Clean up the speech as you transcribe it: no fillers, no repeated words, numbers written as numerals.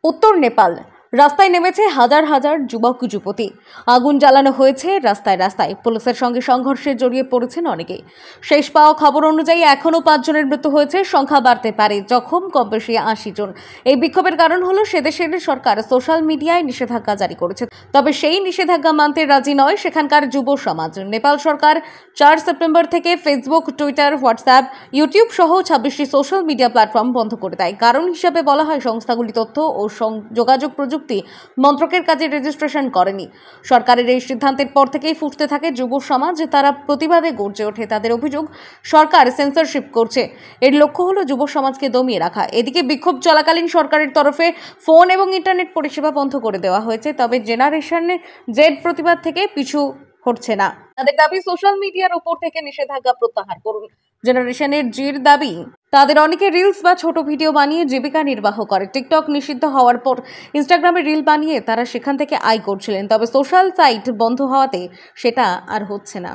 उत्तर नेपाल রাস্তায় নেমেছে হাজার হাজার যুবক যুবতী। আগুন জ্বালানো হয়েছে রাস্তায় রাস্তায়। পুলিশের সঙ্গে সংঘর্ষে জড়িয়ে পড়েছেন অনেকেই। শেষ পাওয়া খবর অনুযায়ী এখনও 5 জনের মৃত্যু হয়েছে, সংখ্যা বাড়তে পারে। জখম কম বেশি 80 জন। এই বিক্ষোভের কারণ হলো সেদেশের সরকার সোশ্যাল মিডিয়ায় নিষেধাজ্ঞা জারি করেছে, তবে সেই নিষেধাজ্ঞা মানতে রাজি নয় সেখানকার যুব সমাজ। নেপাল সরকার 4 সেপ্টেম্বর থেকে ফেসবুক, টুইটার, হোয়াটসঅ্যাপ, ইউটিউব সহ 26টি সোশ্যাল মিডিয়া প্ল্যাটফর্ম বন্ধ করে দেয়। কারণ হিসাবে বলা হয় সংস্থাগুলি তথ্য ও যোগাযোগ প্রযুক্তি মন্ত্রকের কাজে রেজিস্ট্রেশন করেনি। সরকারের এই সিদ্ধান্তের পর থেকেই ফুটতে থাকে যুব সমাজ। তারা প্রতিবাদে গর্জে ওঠে। তাদের অভিযোগ সরকার সেন্সরশিপ করছে। এর লক্ষ্য হলো যুব সমাজকে দমিয়ে রাখা। এদিকে বিক্ষোভ চলাকালীন সরকারের তরফে ফোন এবং ইন্টারনেট পরিষেবা বন্ধ করে দেওয়া হয়েছে, তবে জেনারেশন জেড প্রতিবাদ থেকে পিছু হটছে না। তাদের দাবি সোশ্যাল মিডিয়ার উপর থেকে নিষেধাজ্ঞা প্রত্যাহার করুন। জেনারেশনের জির দাবি তাদের অনেকে রিলস বা ছোট ভিডিও বানিয়ে জীবিকা নির্বাহ করে। টিকটক নিষিদ্ধ হওয়ার পর ইনস্টাগ্রামে রিল বানিয়ে তারা সেখান থেকে আয় করছিলেন, তবে সোশ্যাল সাইট বন্ধ হওয়াতে সেটা আর হচ্ছে না।